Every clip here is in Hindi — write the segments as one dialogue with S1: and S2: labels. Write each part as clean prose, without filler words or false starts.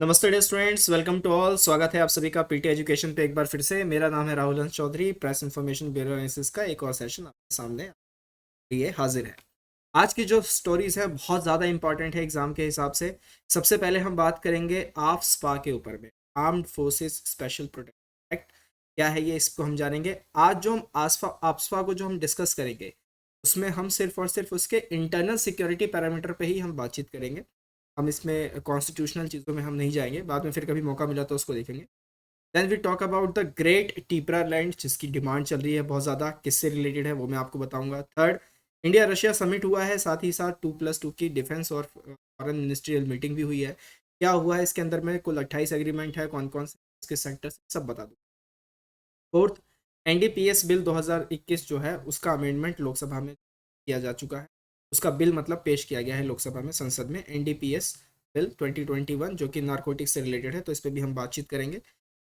S1: नमस्ते dear students, welcome to all. स्वागत है आप सभी का पीटी एजुकेशन पे एक बार फिर से। मेरा नाम है Rahul Hans Chaudhary. Press information bureau analysis का एक और सेशन आपके सामने लिए हाजिर है। आज की जो स्टोरीज है बहुत ज़्यादा इंपॉर्टेंट है एग्जाम के हिसाब से। सबसे पहले हम बात करेंगे आफस्पा के ऊपर में, armed forces special protection act क्या है ये, इसको हम जानेंगे। आज जो हम आसफा आफस्पा को जो हम डिस्कस करेंगे उसमें हम सिर्फ और सिर्फ उसके इंटरनल सिक्योरिटी पैरामीटर पे ही हम बातचीत करेंगे। हम इसमें कॉन्स्टिट्यूशनल चीज़ों में हम नहीं जाएंगे, बाद में फिर कभी मौका मिला तो उसको देखेंगे। Then we talk about the great Tipra land, जिसकी डिमांड चल रही है बहुत ज़्यादा, किससे रिलेटेड है वो मैं आपको बताऊंगा। थर्ड, इंडिया रशिया समिट हुआ है, साथ ही साथ 2+2 की डिफेंस और फॉरेन मिनिस्ट्रियल मीटिंग भी हुई है। क्या हुआ है इसके अंदर में, कुल 28 एग्रीमेंट है, कौन कौन से इसके सेक्टर से सब बता दूँ। फोर्थ, एनडीपीएस बिल 2021 जो है उसका अमेंडमेंट लोकसभा में किया जा चुका है। उसका बिल मतलब पेश किया गया है लोकसभा में, संसद में, एनडीपीएस बिल 2021 जो कि नारकोटिक्स से रिलेटेड है, तो इस पर भी हम बातचीत करेंगे।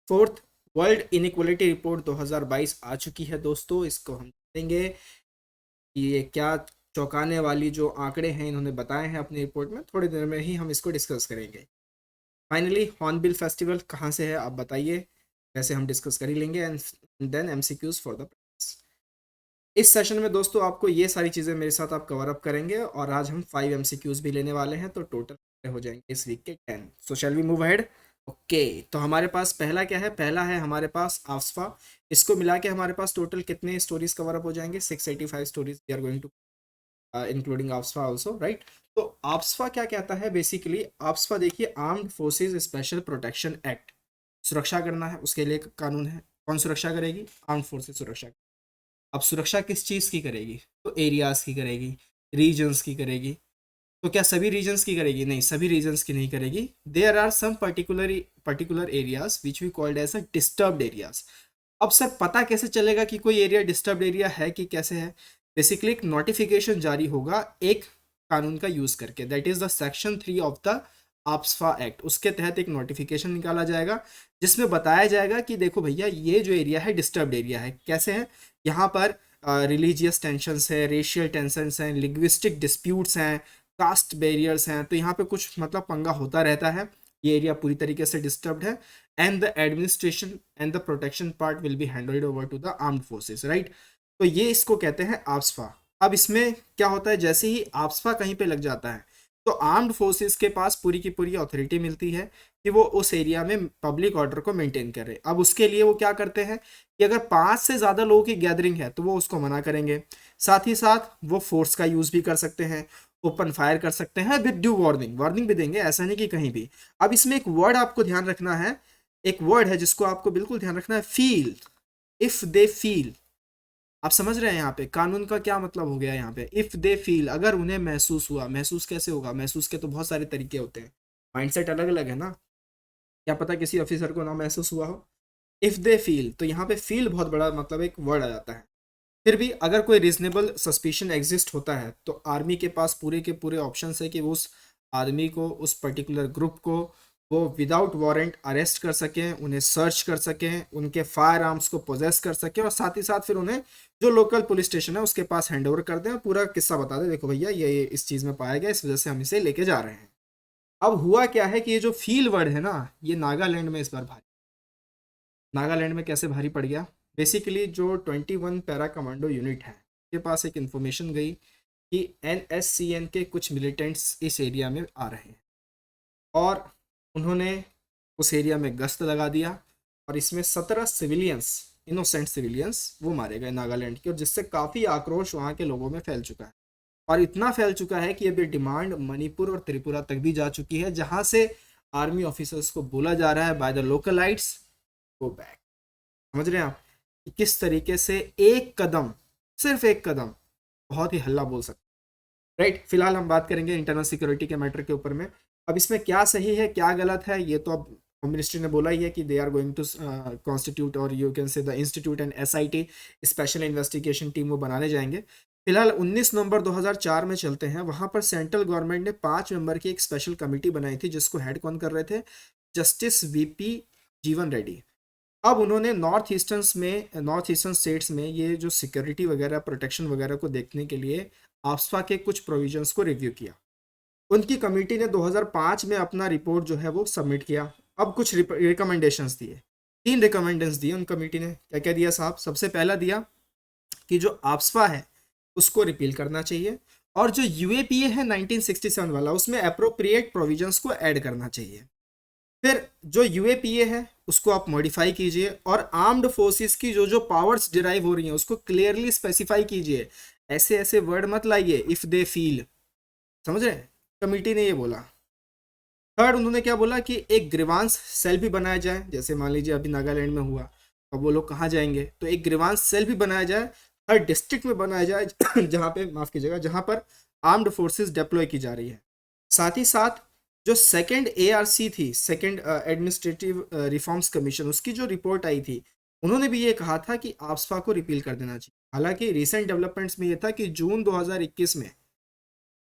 S1: फोर्थ, वर्ल्ड इनइक्वलिटी रिपोर्ट 2022 आ चुकी है दोस्तों, इसको हम देखेंगे कि ये क्या चौंकाने वाली जो आंकड़े हैं इन्होंने बताए हैं अपनी रिपोर्ट में। थोड़ी देर में ही हम इसको डिस्कस करेंगे। फाइनली, हॉर्नबिल फेस्टिवल कहाँ से है आप बताइए, वैसे हम डिस्कस कर ही लेंगे। And then MCQs for the practice. इस सेशन में दोस्तों आपको ये सारी चीज़ें मेरे साथ आप कवर अप करेंगे, और आज हम 5 एमसीक्यूज भी लेने वाले हैं, तो टोटल हो जाएंगे इस वीक के 10। So shall we move ahead. Okay, तो हमारे पास पहला क्या है, पहला है हमारे पास आफस्फा। इसको मिला के हमारे पास टोटल कितने स्टोरीज कवर अप हो जाएंगे, 685 stories we are going to including AFSPA also, right. तो आफस्फा क्या कहता है बेसिकली, आफस्फा देखिए, armed forces special protection act. सुरक्षा करना है उसके लिए एक कानून है। कौन सुरक्षा करेगी? आर्म्ड फोर्सेस सुरक्षा। अब सुरक्षा किस चीज़ की करेगी? तो एरियाज की करेगी, रीजन्स की करेगी। तो क्या सभी रीजन्स की करेगी? नहीं, सभी रीजन्स की नहीं करेगी। There are some particular areas which we called as a disturbed areas. अब सर पता कैसे चलेगा कि कोई एरिया डिस्टर्ब्ड एरिया है कि कैसे है? बेसिकली एक नोटिफिकेशन जारी होगा एक कानून का यूज करके, that is the section 3 of the AFSPA act. उसके तहत एक नोटिफिकेशन निकाला जाएगा जिसमें बताया जाएगा कि देखो भैया, ये जो एरिया है डिस्टर्ब्ड एरिया है। कैसे है? यहाँ पर रिलीजियस टेंशन्स है, रेशियल टेंशन्स हैं, लिंग्विस्टिक डिस्प्यूट्स हैं, कास्ट बैरियर्स हैं, तो यहाँ पे कुछ मतलब पंगा होता रहता है। ये एरिया पूरी तरीके से डिस्टर्ब्ड है, and the administration and the protection part will be handled over to the armed forces, right. तो ये इसको कहते हैं आप्सफा। अब इसमें क्या होता है, जैसे ही आप्सफा कहीं पे लग जाता है तो आर्म्ड फोर्सेस के पास पूरी की पूरी अथॉरिटी मिलती है कि वो उस एरिया में पब्लिक ऑर्डर को मेंटेन करे। अब उसके लिए वो क्या करते हैं कि अगर 5 से ज़्यादा लोगों की गैदरिंग है तो वो उसको मना करेंगे। साथ ही साथ वो फोर्स का यूज़ भी कर सकते हैं, ओपन फायर कर सकते हैं, विद ड्यू वार्निंग, वार्निंग भी देंगे, ऐसा नहीं कि कहीं भी। अब इसमें एक वर्ड आपको ध्यान रखना है, एक वर्ड है जिसको आपको बिल्कुल ध्यान रखना है, फील। इफ दे फील, आप समझ रहे हैं यहाँ पे कानून का क्या मतलब हो गया। यहाँ पे इफ दे फील, अगर उन्हें महसूस हुआ। महसूस कैसे होगा? महसूस के तो बहुत सारे तरीके होते हैं, माइंडसेट अलग अलग है ना। क्या पता किसी ऑफिसर को ना महसूस हुआ हो। इफ दे फील, तो यहाँ पे फील बहुत बड़ा मतलब एक वर्ड आ जाता है। फिर भी अगर कोई रीजनेबल सस्पिशन एग्जिस्ट होता है तो आर्मी के पास पूरे के पूरे ऑप्शन है कि वो उस आदमी को, उस पर्टिकुलर ग्रुप को वो विदाउट वारंट अरेस्ट कर सकें, उन्हें सर्च कर सकें, उनके फायर आर्म्स को पोजेस कर सकें, और साथ ही साथ फिर उन्हें जो लोकल पुलिस स्टेशन है उसके पास हैंड ओवर कर दें और पूरा किस्सा बता दें, देखो भैया ये इस चीज़ में पाया गया, इस वजह से हम इसे लेके जा रहे हैं। अब हुआ क्या है कि ये जो फील वर्ड है ना, ये नागालैंड में इस बार भारी, नागालैंड में कैसे भारी पड़ गया? बेसिकली जो 21 पैरा कमांडो यूनिट है के पास एक इंफॉर्मेशन गई कि एनएससीएन के कुछ मिलिटेंट्स इस एरिया में आ रहे हैं, और उन्होंने उस एरिया में गश्त लगा दिया, और इसमें 17 सिविलियंस, इनोसेंट सिविलियंस वो मारे गए नागालैंड के, और जिससे काफ़ी आक्रोश वहाँ के लोगों में फैल चुका है। और इतना फैल चुका है कि अभी डिमांड मणिपुर और त्रिपुरा तक भी जा चुकी है, जहाँ से आर्मी ऑफिसर्स को बोला जा रहा है by the localites, go back. समझ रहे हैं आप कि किस तरीके से एक कदम, सिर्फ एक कदम बहुत ही हल्ला बोल सकता है, राइट। फिलहाल हम बात करेंगे इंटरनल सिक्योरिटी के मैटर के ऊपर में। अब इसमें क्या सही है क्या गलत है ये तो अब होम मिनिस्ट्री ने बोला ही है कि they are going to constitute, और you can say the institute and SIT, special investigation team वो बनाने जाएंगे। फिलहाल 19 नवंबर 2004 में चलते हैं, वहां पर सेंट्रल गवर्नमेंट ने 5 मेंबर की एक स्पेशल कमेटी बनाई थी जिसको हेड कौन कर रहे थे? जस्टिस वीपी जीवन रेड्डी। अब उन्होंने नॉर्थ ईस्टर्न स्टेट्स में ये जो सिक्योरिटी वगैरह, प्रोटेक्शन वगैरह को देखने के लिए आफ्सपा के कुछ प्रोविजंस को रिव्यू किया। उनकी कमेटी ने 2005 में अपना रिपोर्ट जो है वो सबमिट किया। अब कुछ रिकमेंडेशंस दिए, 3 रिकमेंडेशंस दिए उन कमेटी ने। क्या क्या दिया साहब? सबसे पहला दिया कि जो आफ्सपा है उसको रिपील करना चाहिए, और जो यूएपीए है 1967 वाला, उसमें अप्रोप्रिएट प्रोविजंस को ऐड करना चाहिए। फिर जो यूएपीए है उसको आप मॉडिफाई कीजिए, और आर्म्ड फोर्सेस की जो जो पावर्स डिराइव हो रही हैं उसको क्लियरली स्पेसिफाई कीजिए। ऐसे ऐसे वर्ड मत लाइए, इफ दे फील, समझ रहे हैं? कमिटी ने ये बोला। थर्ड, उन्होंने क्या बोला कि एक ग्रीवांस सेल भी बनाया जाए। जैसे मान लीजिए अभी नागालैंड में हुआ, अब वो लोग कहाँ जाएंगे, तो एक ग्रीवांस सेल भी बनाया जाए, हर डिस्ट्रिक्ट में बनाया जाए जहाँ पे, माफ कीजिएगा, जहाँ पर आर्म्ड फोर्सेस डिप्लॉय की जा रही है। साथ ही साथ जो सेकंड एआरसी थी, सेकंड एडमिनिस्ट्रेटिव रिफॉर्म्स कमीशन, उसकी जो रिपोर्ट आई थी, उन्होंने भी ये कहा था कि आफ्सपा को रिपील कर देना चाहिए। हालांकि रिसेंट डेवलपमेंट्स में ये था कि जून 2021 में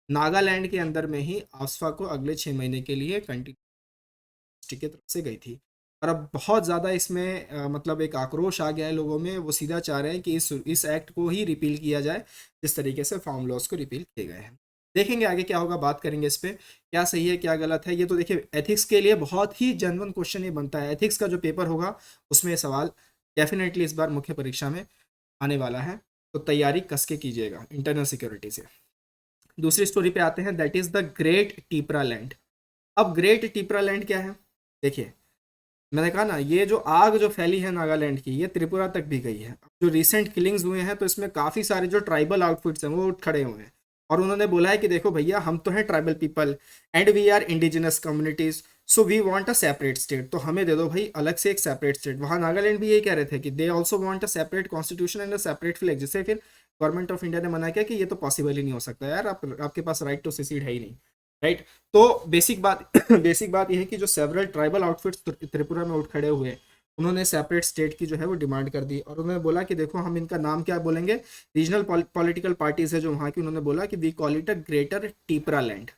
S1: नागालैंड के अंदर में ही आफ्सपा को अगले 6 महीने के लिए कंटिन्यू की तरफ से गई थी। और अब बहुत ज़्यादा इसमें मतलब एक आक्रोश आ गया है लोगों में। वो सीधा चाह रहे हैं कि इस एक्ट को ही रिपील किया जाए, जिस तरीके से फार्म लॉज को रिपील किए गए हैं। देखेंगे आगे क्या होगा, बात करेंगे इस पे, क्या सही है क्या गलत है। ये तो देखिए एथिक्स के लिए बहुत ही जेन्युइन क्वेश्चन ये बनता है। एथिक्स का जो पेपर होगा उसमें ये सवाल डेफिनेटली इस बार मुख्य परीक्षा में आने वाला है, तो तैयारी कस के कीजिएगा इंटरनल सिक्योरिटी से। दूसरी स्टोरी पे आते हैं, that is the great Tipra land. अब ग्रेट टीपरा लैंड क्या है? देखिए, मैंने कहा ना, ये जो आग जो फैली है नागालैंड की, ये त्रिपुरा तक भी गई है। जो रिसेंट किलिंग्स हुए हैं तो इसमें काफ़ी सारे जो ट्राइबल आउटफिट्स हैं वो उठ खड़े हुए हैं, और उन्होंने बोला है कि देखो भैया, हम तो हैं tribal people and we are indigenous communities, so we want a separate state. तो हमें दे दो भाई अलग से एक सेपरेट स्टेट। वहाँ नागालैंड भी यही कह रहे थे कि they also want a separate constitution and a separate flag, जिससे फिर गवर्नमेंट ऑफ इंडिया ने मना किया कि ये तो पॉसिबल ही नहीं हो सकता यार, आपके पास राइट टू सिसीड है ही नहीं, राइट। तो बेसिक बात बेसिक बात यह है कि जो सेवरल ट्राइबल आउटफिट्स त्रिपुरा में उठ खड़े हुए, उन्होंने सेपरेट स्टेट की जो है वो डिमांड कर दी, और उन्होंने बोला कि देखो हम इनका नाम क्या बोलेंगे, रीजनल पॉलिटिकल पार्टीज है जो वहाँ की, उन्होंने बोला कि we call it a greater Tipra land.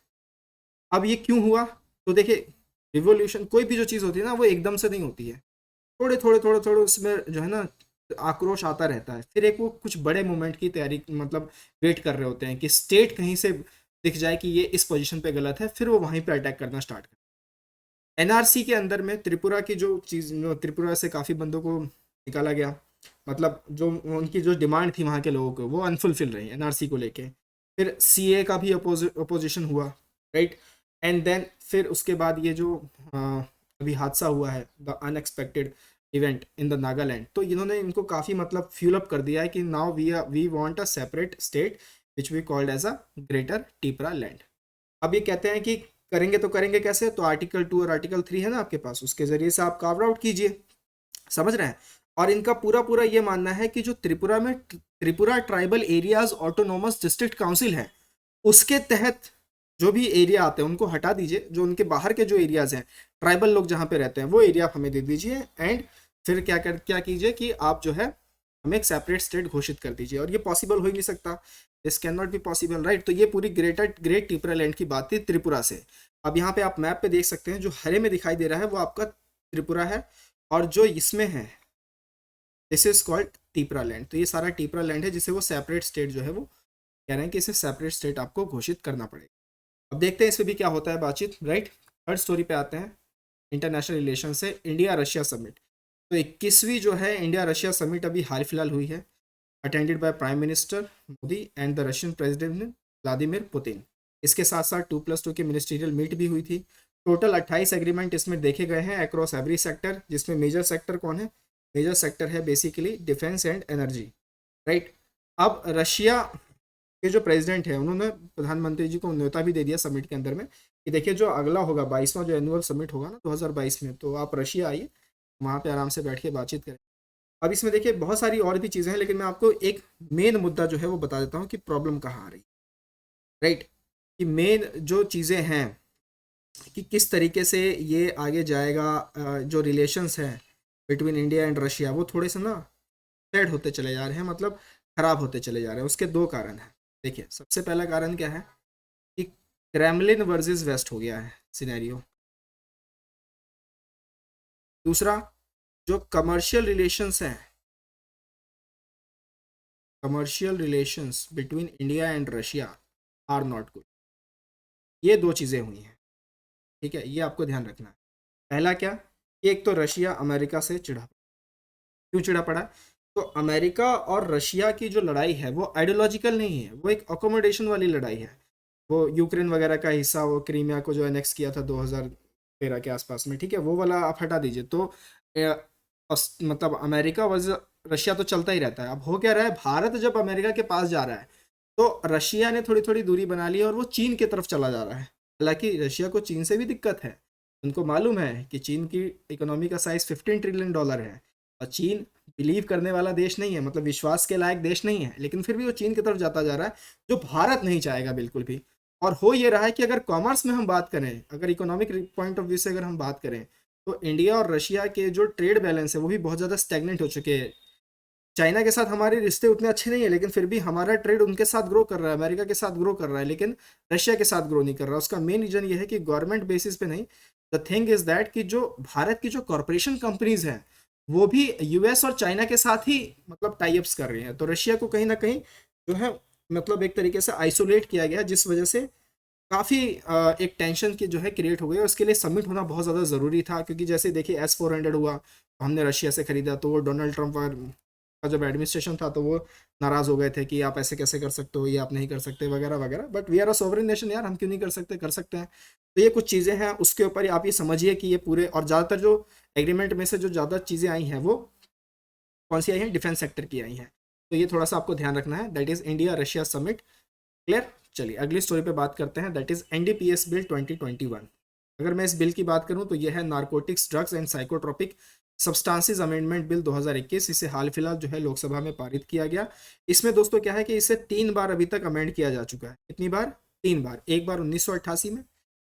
S1: अब ये क्यों हुआ? तो देखिए, रिवोल्यूशन, कोई भी जो चीज़ होती है ना, वो एकदम से नहीं होती है, थोड़े थोड़े थोड़े थोड़े उसमें जो है ना आक्रोश आता रहता है। फिर एक वो कुछ बड़े मूवमेंट की तैयारी, मतलब वेट कर रहे होते हैं कि स्टेट कहीं से दिख जाए कि ये इस पोजीशन पे गलत है, फिर वो वहीं पे अटैक करना स्टार्ट कर। एनआरसी के अंदर में त्रिपुरा की जो चीज़, त्रिपुरा से काफ़ी बंदों को निकाला गया, मतलब जो उनकी जो डिमांड थी वहाँ के लोगों को, वो अनफुलफिल रही एनआरसी को लेके। फिर सीए का भी अपोजिशन हुआ, राइट। एंड देन फिर उसके बाद ये जो अभी हादसा हुआ है, the unexpected event in the Nagaland, तो इन्होंने इनको काफ़ी मतलब फ्यूल अप कर दिया है कि now we want a separate state which we called as a greater Tipra land. अब ये कहते हैं कि करेंगे तो करेंगे कैसे, तो आर्टिकल 2 और आर्टिकल 3 है ना आपके पास, उसके जरिए से आप कार्व आउट कीजिए, समझ रहे हैं। और इनका पूरा पूरा ये मानना है कि जो त्रिपुरा में Tripura tribal areas autonomous district council है, उसके तहत जो भी एरिया आते हैं उनको हटा दीजिए। जो उनके बाहर के जो एरियाज हैं, ट्राइबल लोग जहाँ पे रहते हैं, वो एरिया आप हमें दे दीजिए। एंड फिर क्या कीजिए कि आप जो है हमें एक सेपरेट स्टेट घोषित कर दीजिए। और ये पॉसिबल हो ही नहीं सकता, this can not be possible, right. तो ये पूरी ग्रेट टिपरा लैंड की बात थी त्रिपुरा से। अब यहाँ पे आप मैप पे देख सकते हैं, जो हरे में दिखाई दे रहा है वो आपका त्रिपुरा है, और जो इसमें है this is called Tipra land. तो ये सारा टिपरा लैंड है, जिसे वो सेपरेट स्टेट जो है वो कह रहे हैं कि इसे सेपरेट स्टेट आपको घोषित करना पड़ेगा। अब देखते हैं इस पर भी क्या होता है बातचीत, राइट। थर्ड स्टोरी पे आते हैं, इंटरनेशनल रिलेशन से, इंडिया रशिया समिट। तो 21वीं जो है इंडिया रशिया समिट अभी हाल फिलहाल हुई है, attended by prime minister Modi and the Russian president Vladimir Putin. इसके साथ साथ 2+2 की मिनिस्ट्रियल मीट भी हुई थी। टोटल 28 एग्रीमेंट इसमें देखे गए हैं अक्रॉस एवरी सेक्टर, जिसमें मेजर सेक्टर कौन है? मेजर सेक्टर है basically defence and energy, right. अब रशिया के जो प्रेसिडेंट है, उन्होंने प्रधानमंत्री जी को न्योता भी दे दिया समिट के अंदर में कि देखिए जो अगला होगा 22वां जो एनुअल समिट होगा ना 2022 में, तो आप रशिया आइए, वहाँ पे आराम से बैठ के बातचीत करें। अब इसमें देखिए बहुत सारी और भी चीज़ें हैं, लेकिन मैं आपको एक मेन मुद्दा जो है वो बता देता हूँ कि प्रॉब्लम कहाँ आ रही है, राइट। कि मेन जो चीज़ें हैं कि किस तरीके से ये आगे जाएगा, जो रिलेशंस हैं बिटवीन इंडिया एंड रशिया, वो थोड़े से ना डेड होते चले जा रहे हैं, मतलब खराब होते चले जा रहे हैं। उसके दो कारण हैं। देखिए, सबसे पहला कारण क्या है कि क्रेमलिन वर्सेस वेस्ट हो गया है सिनेरियो। दूसरा, जो commercial relations between India and Russia are not good. ये दो चीज़ें हुई हैं, ठीक है, ये आपको ध्यान रखना है। पहला क्या कि एक तो रशिया अमेरिका से चिढ़ा, क्यों चिढ़ा पड़ा है? तो अमेरिका और रशिया की जो लड़ाई है वो आइडियोलॉजिकल नहीं है, वो एक अकोमोडेशन वाली लड़ाई है। वो यूक्रेन वगैरह का हिस्सा, वो क्रीमिया को जो एनेक्स किया था 2013 के आसपास में, ठीक है, वो वाला आप हटा दीजिए। तो मतलब अमेरिका वर्सेस रशिया तो चलता ही रहता है। अब हो क्या रहा है, भारत जब अमेरिका के पास जा रहा है तो रशिया ने थोड़ी थोड़ी दूरी बना ली है और वो चीन की तरफ चला जा रहा है। हालांकि रशिया को चीन से भी दिक्कत है, उनको मालूम है कि चीन की इकोनॉमी का साइज $15 ट्रिलियन है, और चीन बिलीव करने वाला देश नहीं है, मतलब विश्वास के लायक देश नहीं है, लेकिन फिर भी वो चीन की तरफ जाता जा रहा है, जो भारत नहीं चाहेगा बिल्कुल भी। और हो ये रहा है कि अगर कॉमर्स में हम बात करें, अगर इकोनॉमिक पॉइंट ऑफ व्यू से अगर हम बात करें, तो इंडिया और रशिया के जो ट्रेड बैलेंस है वो भी बहुत ज़्यादा स्टैग्नेंट हो चुके हैं। चाइना के साथ हमारे रिश्ते उतने अच्छे नहीं है, लेकिन फिर भी हमारा ट्रेड उनके साथ ग्रो कर रहा है, अमेरिका के साथ ग्रो कर रहा है, लेकिन रशिया के साथ ग्रो नहीं कर रहा। उसका मेन रीजन ये है कि गवर्नमेंट बेसिस पे नहीं, द थिंग इज दैट कि जो भारत की जो कॉरपोरेशन कंपनीज हैं वो भी यूएस और चाइना के साथ ही मतलब टाई अप्स कर रही हैं। तो रशिया को कहीं ना कहीं जो है मतलब एक तरीके से आइसोलेट किया गया, जिस वजह से काफ़ी एक टेंशन की जो है क्रिएट हो गई, और उसके लिए सबमिट होना बहुत ज़्यादा ज़रूरी था। क्योंकि जैसे देखिए S-400 हुआ तो हमने रशिया से ख़रीदा, तो वो डोनाल्ड ट्रंप का जब एडमिनिस्ट्रेशन था तो वो नाराज़ हो गए थे कि आप ऐसे कैसे कर सकते हो, ये आप नहीं कर सकते वगैरह वगैरह। But we are a sovereign nation यार, हम क्यों नहीं कर सकते, कर सकते हैं। तो ये कुछ चीज़ें हैं, उसके ऊपर आप ये समझिए कि ये पूरे, और ज़्यादातर जो एग्रीमेंट में से जो ज़्यादा चीज़ें आई हैं वो कौन सी आई हैं, डिफेंस सेक्टर की आई हैं। तो ये थोड़ा सा आपको ध्यान रखना है, that is India Russia summit. Clear. चलिए अगली स्टोरी पे बात करते हैं, दैट इज एनडीपीएस बिल 2021। अगर मैं इस बिल की बात करूं तो यह है narcotics drugs and psychotropic substances amendment bill 2021। इसे हाल फिलहाल जो है लोकसभा में पारित किया गया। इसमें दोस्तों क्या है कि इसे 3 बार अभी तक अमेंड किया जा चुका है। कितनी बार? 3 बार। एक बार 1988 में,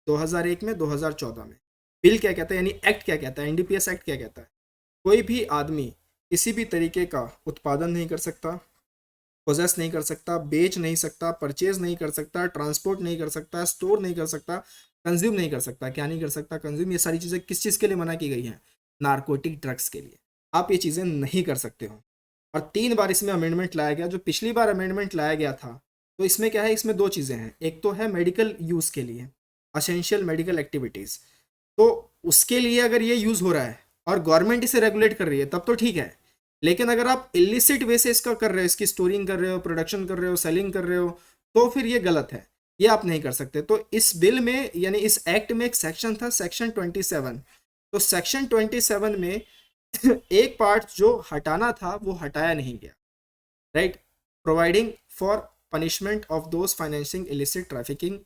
S1: 2001 में, 2014 में। बिल क्या कहता है, यानी एक्ट क्या कहता है, एनडीपीएस एक्ट क्या कहता है? कोई भी आदमी किसी भी तरीके का उत्पादन नहीं कर सकता, पोजेस नहीं कर सकता, बेच नहीं सकता, परचेज नहीं कर सकता, ट्रांसपोर्ट नहीं कर सकता, स्टोर नहीं कर सकता, कंज्यूम नहीं कर सकता। क्या नहीं कर सकता? कंज्यूम। ये सारी चीज़ें किस चीज़ के लिए मना की गई हैं? नारकोटिक ड्रग्स के लिए। आप ये चीज़ें नहीं कर सकते हो। और 3 बार इसमें अमेंडमेंट लाया गया। जो पिछली बार अमेंडमेंट लाया गया था तो इसमें क्या है, इसमें दो चीज़ें हैं। एक तो है मेडिकल यूज़ के लिए, असेंशियल मेडिकल एक्टिविटीज़, तो उसके लिए अगर ये यूज़ हो रहा है और गवर्नमेंट इसे रेगुलेट कर रही है तब तो ठीक है। लेकिन अगर आप इलिसिट वे से इसका कर रहे हो, इसकी स्टोरिंग कर रहे हो, प्रोडक्शन कर रहे हो, सेलिंग कर रहे हो, तो फिर ये गलत है, ये आप नहीं कर सकते। तो इस बिल में यानी इस एक्ट में एक सेक्शन था, सेक्शन 27। तो सेक्शन 27 में एक पार्ट जो हटाना था वो हटाया नहीं गया, right. Providing for punishment of those financing illicit trafficking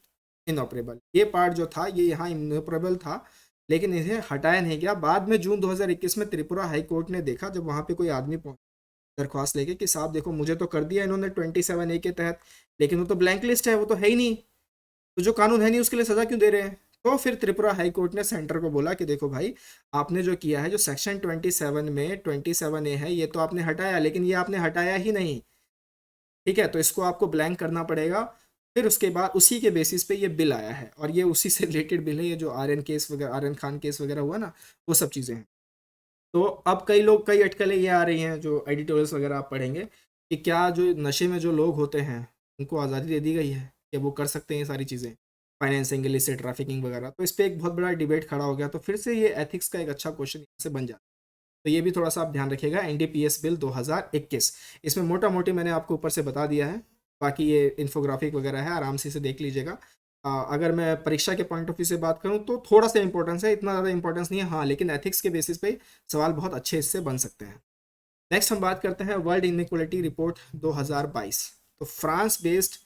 S1: इनऑपरेबल, ये पार्ट जो था ये यहाँ इनऑपरेबल था, लेकिन इसे हटाया नहीं गया। बाद में जून 2021 में त्रिपुरा हाई कोर्ट ने देखा, जब वहाँ पे कोई आदमी दरख्वास्त लेके कि साहब देखो मुझे तो कर दिया इन्होंने 27A के तहत, लेकिन वो तो ब्लैंक लिस्ट है, वो तो है ही नहीं, तो जो कानून है नहीं उसके लिए सजा क्यों दे रहे हैं? तो फिर त्रिपुरा हाई कोर्ट ने सेंटर को बोला कि देखो भाई, आपने जो किया है, जो सेक्शन 27 में 27A है, ये तो आपने हटाया, लेकिन ये आपने हटाया ही नहीं, ठीक है, तो इसको आपको ब्लैंक करना पड़ेगा। फिर उसके बाद उसी के बेसिस पे ये बिल आया है, और ये उसी से रिलेटेड बिल है, ये जो आर्यन केस वगैरह, आर्यन खान केस वगैरह हुआ ना, वो सब चीज़ें हैं। तो अब कई लोग, कई अटकलें ये आ रही हैं, जो एडिटोरियल्स वगैरह आप पढ़ेंगे, कि क्या जो नशे में जो लोग होते हैं उनको आज़ादी दे दी गई है कि वो कर सकते हैं ये सारी चीज़ें, फाइनेंसिंग, इलिसिट ट्रैफिकिंग वगैरह। तो इस पर एक बहुत बड़ा डिबेट खड़ा हो गया, तो फिर से ये एथिक्स का एक अच्छा क्वेश्चन यहाँ से बन जाता है। तो ये भी थोड़ा सा आप ध्यान रखिएगा, एनडीपीएस बिल 2021। इसमें मोटा मोटी मैंने आपको ऊपर से बता दिया है, बाकी ये इन्फोग्राफिक वगैरह है, आराम से इसे देख लीजिएगा। अगर मैं परीक्षा के पॉइंट ऑफ व्यू से बात करूं तो थोड़ा सा इंपॉर्टेंस है, इतना ज़्यादा इंपॉर्टेंस नहीं है, हाँ, लेकिन एथिक्स के बेसिस पे सवाल बहुत अच्छे इससे बन सकते हैं। नेक्स्ट हम बात करते हैं वर्ल्ड इनइक्वलिटी रिपोर्ट 2022। तो फ्रांस बेस्ड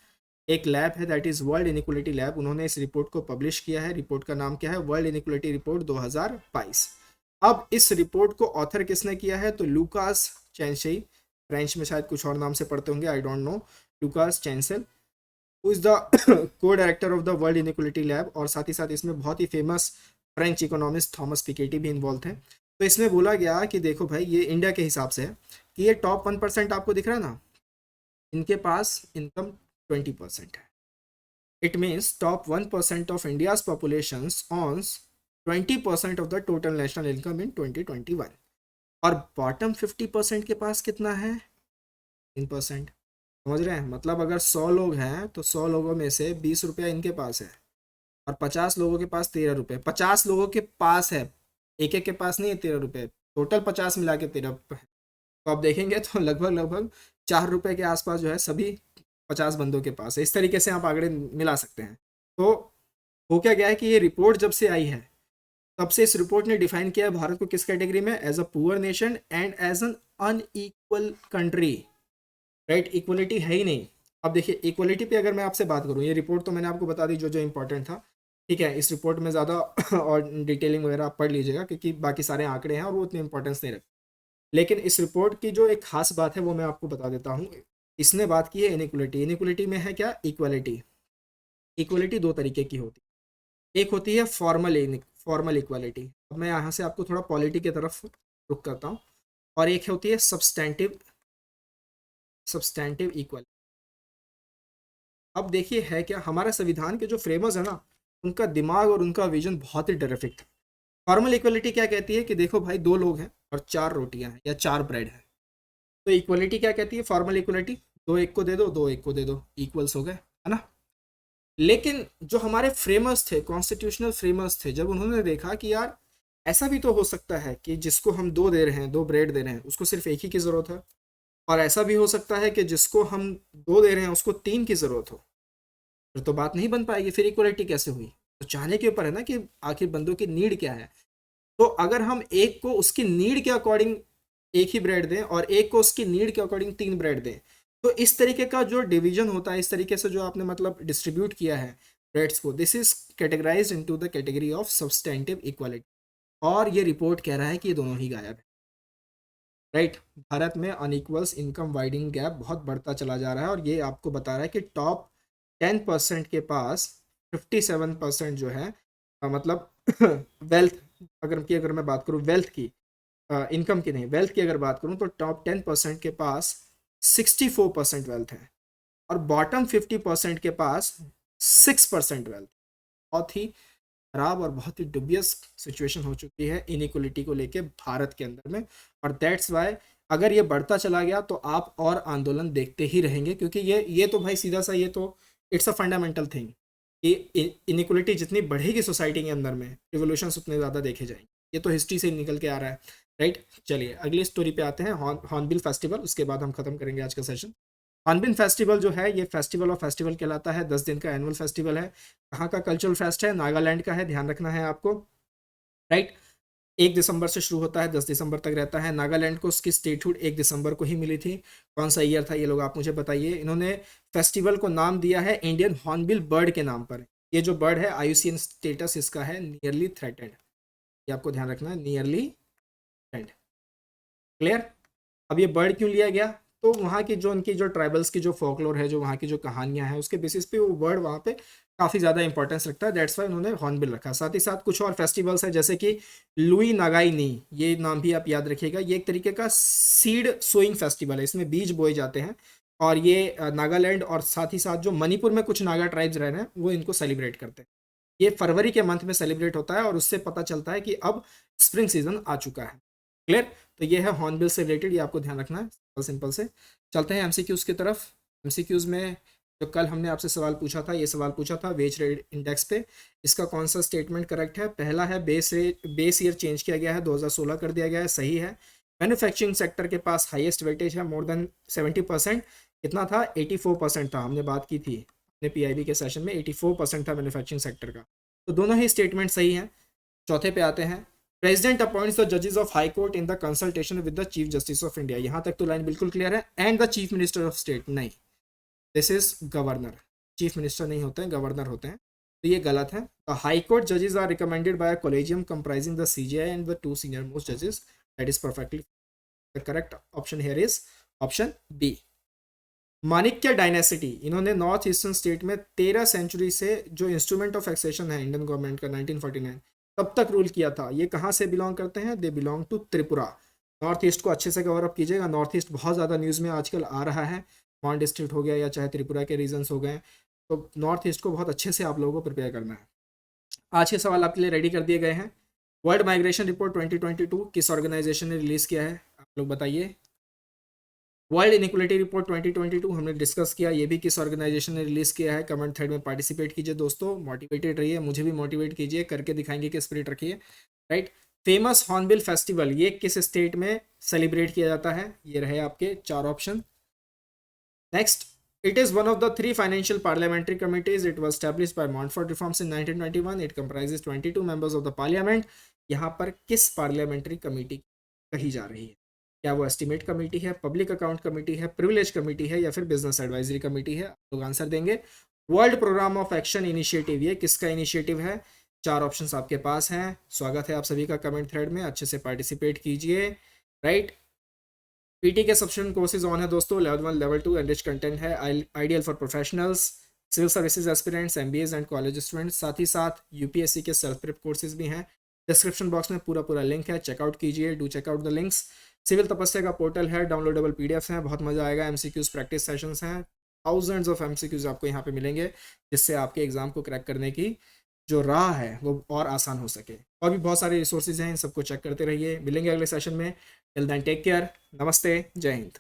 S1: एक लैब है, that is world inequality lab, उन्होंने इस रिपोर्ट को पब्लिश किया है। रिपोर्ट का नाम क्या है? World inequality report 2022। अब इस रिपोर्ट को ऑथर किसने किया है? तो लूकास चैंशई, फ्रेंच में शायद कुछ और नाम से पढ़ते होंगे, I don't know, Lucas Chancel, who is the co director of the world inequality lab. और साथ ही साथ इसमें बहुत ही famous French economist Thomas Piketty भी इन्वॉल्व थे। तो इसमें बोला गया कि देखो भाई, ये इंडिया के हिसाब से है कि ये टॉप 1% आपको दिख रहा है ना, इनके पास इनकम 20% है। It means top 1% of India's population owns 20% of the total national income in 2021। और बॉटम 50% के पास कितना है? 3%। समझ रहे हैं? मतलब अगर 100 लोग हैं तो 100 लोगों में से 20 रुपया इनके पास है, और 50 लोगों के पास 13 रुपये, 50 लोगों के पास है, एक एक के पास नहीं है 13 रुपये, टोटल 50 मिला के 13 है। तो आप देखेंगे तो लगभग लगभग 4 रुपये के आसपास जो है सभी 50 बंदों के पास है। इस तरीके से आप आंकड़े मिला सकते हैं। तो हो क्या गया है कि ये रिपोर्ट जब से आई है तब से इस रिपोर्ट ने डिफाइन किया है भारत को किस कैटेगरी में, as a poor nation and as an unequal country. Right, equality है ही नहीं। अब देखिए इक्वलिटी पे अगर मैं आपसे बात करूँ, ये रिपोर्ट तो मैंने आपको बता दी जो जो इंपॉर्टेंट था, ठीक है। इस रिपोर्ट में ज़्यादा और डिटेलिंग वगैरह आप पढ़ लीजिएगा क्योंकि बाकी सारे आंकड़े हैं और वो उतनी इंपॉर्टेंस नहीं रखते। लेकिन इस रिपोर्ट की जो एक खास बात है वो मैं आपको बता देता हूँ। इसने बात की है इनइक्वलिटी, इनइक्वलिटी में है क्या, इक्वलिटी। इक्वलिटी दो तरीके की होती है, एक होती है फॉर्मल इक्वालिटी। अब मैं यहाँ से आपको थोड़ा पॉलिटी की तरफ रुक करता हूँ। और एक होती है सब्सटैंटिव इक्वालिटी। अब देखिए है क्या, हमारा संविधान के जो फ्रेमर्स है ना, उनका दिमाग और उनका विजन बहुत ही टेरिफिक था। फॉर्मल इक्वालिटी क्या कहती है कि देखो भाई, दो लोग हैं और चार रोटियां हैं या चार ब्रेड है। तो इक्वालिटी क्या कहती है, फॉर्मल इक्वालिटी, दो एक को दे दो, दो एक को दे दो, इक्वल्स हो गए, है ना। लेकिन जो हमारे फ्रेमर्स थे, कॉन्स्टिट्यूशनल फ्रेमर्स थे, जब उन्होंने देखा कि यार ऐसा भी तो हो सकता है कि जिसको हम दो दे रहे हैं, दो ब्रेड दे रहे हैं, उसको सिर्फ एक ही की ज़रूरत है, और ऐसा भी हो सकता है कि जिसको हम दो दे रहे हैं उसको तीन की ज़रूरत हो, फिर तो बात नहीं बन पाएगी, फिर इक्वलिटी कैसे हुई। तो चाहने के ऊपर है ना कि आखिर बंदों की नीड क्या है। तो अगर हम एक को उसकी नीड के अकॉर्डिंग एक ही ब्रेड दें और एक को उसकी नीड के अकॉर्डिंग तीन ब्रेड दें, तो इस तरीके का जो डिवीजन होता है, इस तरीके से जो आपने मतलब डिस्ट्रीब्यूट किया है ब्रेड्स को, this is categorised into the category of substantive equality. और ये रिपोर्ट कह रहा है कि ये दोनों ही गायब है। राइट, भारत में अनइक्वल्स इनकम वाइडिंग गैप बहुत बढ़ता चला जा रहा है, और ये आपको बता रहा है कि टॉप 10% के पास 57% जो है मतलब वेल्थ, अगर मैं बात करूँ वेल्थ की, इनकम की नहीं, वेल्थ की अगर बात करूँ, तो टॉप 10% के पास 64% वेल्थ है, और बॉटम 50% के पास 6% वेल्थ। बहुत ही खराब और बहुत ही डुबियस सिचुएशन हो चुकी है इनइक्वलिटी को लेके भारत के अंदर में। और दैट्स वाई अगर ये बढ़ता चला गया तो आप और आंदोलन देखते ही रहेंगे, क्योंकि ये तो भाई सीधा सा, ये तो इट्स अ फंडामेंटल थिंग कि इनइक्वलिटी जितनी बढ़ेगी सोसाइटी के अंदर में, रिवोल्यूशंस उतने ज़्यादा देखे जाएंगे। ये तो हिस्ट्री से निकल के आ रहा है। राइट, चलिए अगली स्टोरी पे आते हैं, हॉर्नबिल फेस्टिवल, उसके बाद हम खत्म करेंगे आज का सेशन। हॉर्नबिल फेस्टिवल जो है, ये फेस्टिवल ऑफ फेस्टिवल कहलाता है, 10 दिन का एनुअल फेस्टिवल है। कहाँ का कल्चरल फेस्ट है, नागालैंड का है, ध्यान रखना है आपको। राइट, 1 दिसंबर से शुरू होता है, 10 दिसंबर तक रहता है। नागालैंड को उसकी स्टेटहुड 1 दिसंबर को ही मिली थी। कौन सा ईयर था ये लोग आप मुझे बताइए। इन्होंने फेस्टिवल को नाम दिया है इंडियन हॉर्नबिल बर्ड के नाम पर। ये जो बर्ड है आईयूसीएन स्टेटस इसका है नियरली थ्रेटेड, ये आपको ध्यान रखना है, नियरली थ्रेटेड। क्लियर। अब ये बर्ड क्यों लिया गया, तो वहाँ की जो उनकी जो ट्राइबल्स की जो फोकलोर है, जो वहाँ की जो कहानियाँ हैं, उसके बेसिस पे वो बर्ड वहाँ पे काफ़ी ज़्यादा इंपॉर्टेंस रखता है। दैट्स वाई उन्होंने हॉर्नबिल रखा। साथ ही साथ कुछ और फेस्टिवल्स हैं जैसे कि लुई नागाई नी, ये नाम भी आप याद रखिएगा। ये एक तरीके का सीड सोइंग फेस्टिवल है, इसमें बीज बोए जाते हैं, और ये नागालैंड और साथ ही साथ जो मणिपुर में कुछ नागा ट्राइब्स रह रहे हैं वो इनको सेलिब्रेट करते हैं। ये फरवरी के मंथ में सेलिब्रेट होता है, और उससे पता चलता है कि अब स्प्रिंग सीजन आ चुका है। क्लियर। तो ये है हॉर्नबिल से रिलेटेड, ये आपको ध्यान रखना है। सिंपल सिंपल से चलते हैं एमसीक्यूज की तरफ। एमसीक्यूज में जो कल हमने आपसे सवाल पूछा था, ये सवाल पूछा था वेज रेट इंडेक्स पे, इसका कौन सा स्टेटमेंट करेक्ट है। पहला है बेस ईयर चेंज किया गया है, 2016 कर दिया गया है, सही है। मैन्युफैक्चरिंग सेक्टर के पास हाईएस्ट वेटेज है, मोर देन 70%। कितना था, 84% था, हमने बात की थी अपने पीआईबी के सेशन में, 84% था मैन्युफैक्चरिंग सेक्टर का। तो दोनों ही स्टेटमेंट सही हैं। चौथे पे आते हैं, प्रेसिडेंट अपॉइंट्स द जजेस of high court in the consultation with the chief justice of India. यहां तक तो लाइन बिल्कुल क्लियर है। And the chief minister of state, नहीं, this is governor. Chief minister नहीं होते हैं, गवर्नर होते हैं, तो ये गलत है। द हाई कोर्ट जजेस are recommended by a collegium comprising the CJI and the 2 senior most जजेस। That is perfectly the correct option here is option B. Manikya dynasty, इन्होंने नॉर्थ ईस्टर्न स्टेट में 13 सेंचुरी से जो इंस्ट्रूमेंट ऑफ एक्सेशन है इंडियन गवर्नमेंट का 1949 तब तक रूल किया था। ये कहाँ से बिलोंग करते हैं, they belong to Tripura. North east को अच्छे से कवर अप कीजिएगा, नॉर्थ ईस्ट बहुत ज़्यादा न्यूज़ में आजकल आ रहा है। मॉन डिस्ट्रिक्ट हो गया या चाहे त्रिपुरा के रीजन्स हो गए, तो नॉर्थ ईस्ट को बहुत अच्छे से आप लोगों को प्रिपेयर करना है। आज के सवाल आपके लिए रेडी कर दिए गए हैं। वर्ल्ड माइग्रेशन रिपोर्ट 2022 किस ऑर्गेनाइजेशन ने रिलीज़ किया है, आप लोग बताइए। वर्ल्ड इनइक्वालिटी रिपोर्ट 2022 हमने डिस्कस किया, ये भी किस ऑर्गेनाइजेशन ने रिलीज किया है। कमेंट थ्रेड में पार्टिसिपेट कीजिए दोस्तों, मोटिवेटेड रहिए, मुझे भी मोटिवेट कीजिए, करके दिखाएंगे कि स्पिरिट रखिए, राइट। फेमस हॉर्नबिल फेस्टिवल ये किस स्टेट में सेलिब्रेट किया जाता है, ये रहे आपके 4 option. Next, it is one of the 3 financial parliamentary committees. It was established by Montfort Reforms in 1921. It comprises 22 members of the parliament. यहाँ पर किस पार्लियामेंट्री कमेटी कही जा रही है, क्या वो एस्टिमेट कमेटी है, पब्लिक अकाउंट कमेटी है, प्रिविलेज कमेटी है, या फिर बिजनेस एडवाइजरी कमेटी है। आप लोग आंसर देंगे। World program of action initiative ये किसका इनिशिएटिव है। 4 ऑप्शंस आपके पास हैं। स्वागत है आप सभी का कमेंट थ्रेड में, अच्छे से पार्टिसिपेट कीजिए, राइट। पीटी के सब्सक्रिप्शन कोर्सेज ऑन है दोस्तों, लेवल 1 लेवल 2 एनरिच कंटेंट है, ideal for professionals, civil services aspirants, MBAs and college students. साथ ही साथ यूपीएससी के सेल्फ प्रिप कोर्सेज भी हैं। डिस्क्रिप्शन बॉक्स में पूरा लिंक है, चेकआउट कीजिए, do checkout the links. Civil Tapasya का पोर्टल है, डाउनलोडेबल पीडीएफ है, बहुत मजा आएगा। एमसीक्यूज प्रैक्टिस सेशंस हैं, थाउजेंड्स ऑफ एमसीक्यूज आपको यहाँ पे मिलेंगे, जिससे आपके एग्जाम को क्रैक करने की जो राह है वो और आसान हो सके। और भी बहुत सारे रिसोर्सेज हैं, इन सबको चेक करते रहिए। मिलेंगे अगले सेशन में। टिल देन टेक केयर, नमस्ते, जय हिंद।